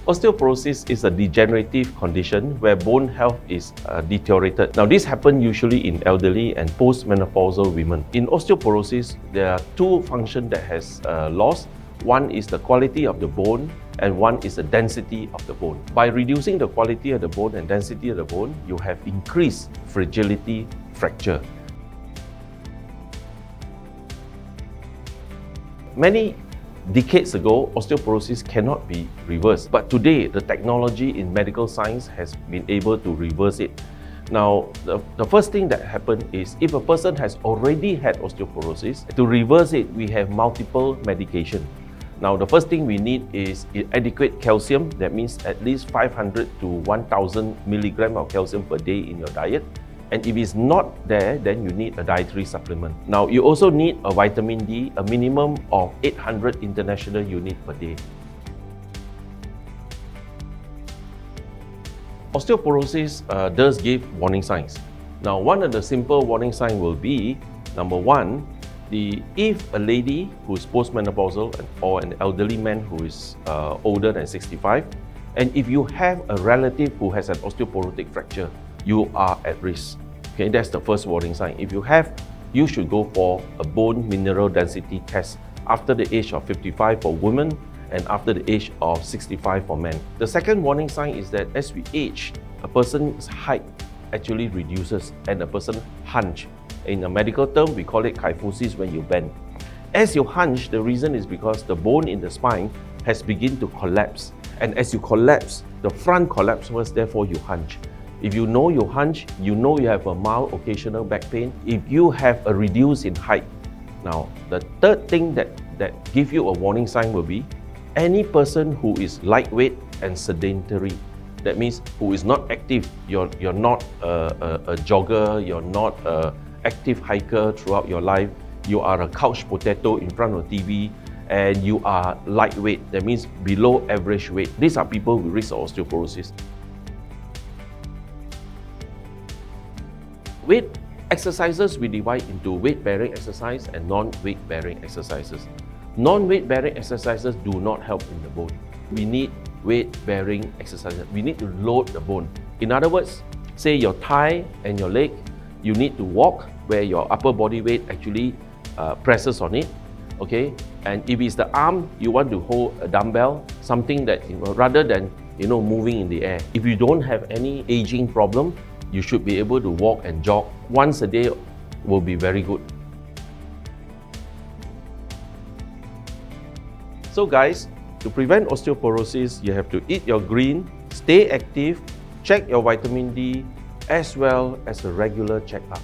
Osteoporosis is a degenerative condition where bone health is deteriorated. Now, this happens usually in elderly and postmenopausal women. In osteoporosis, there are two functions that has lost. One is the quality of the bone and one is the density of the bone. By reducing the quality of the bone and density of the bone, you have increased fragility, fracture. Many decades ago, osteoporosis cannot be reversed. But today, the technology in medical science has been able to reverse it. Now, the first thing that happens is if a person has already had osteoporosis, to reverse it, we have multiple medication. Now, the first thing we need is adequate calcium. That means at least 500 to 1000 milligrams of calcium per day in your diet. And if it's not there, then you need a dietary supplement. Now, you also need a vitamin D, a minimum of 800 international units per day. Osteoporosis does give warning signs. Now, one of the simple warning signs will be, number one, if a lady who is postmenopausal or an elderly man who is older than 65, and if you have a relative who has an osteoporotic fracture, you are at risk. Okay, that's the first warning sign. If you have, you should go for a bone mineral density test after the age of 55 for women and after the age of 65 for men. The second warning sign is that as we age, a person's height actually reduces and a person hunch. In a medical term, we call it kyphosis when you bend. As you hunch, the reason is because the bone in the spine has begun to collapse. And as you collapse, the front collapses first, therefore you hunch. If you know you hunch, you know you have a mild occasional back pain. If you have a reduce in height. Now, the third thing that gives you a warning sign will be any person who is lightweight and sedentary. That means who is not active. You're not a jogger, you're not an active hiker throughout your life. You are a couch potato in front of TV and you are lightweight. That means below average weight. These are people with risk of osteoporosis. Weight exercises we divide into weight-bearing exercise and non-weight-bearing exercises. Non-weight-bearing exercises do not help in the bone. We need weight-bearing exercises. We need to load the bone. In other words, say your thigh and your leg, you need to walk where your upper body weight actually presses on it. Okay, and if it's the arm, you want to hold a dumbbell, something that rather than moving in the air. If you don't have any aging problem, you should be able to walk and jog once a day will be very good. So guys, to prevent osteoporosis, you have to eat your green, stay active, check your vitamin D, as well as a regular checkup.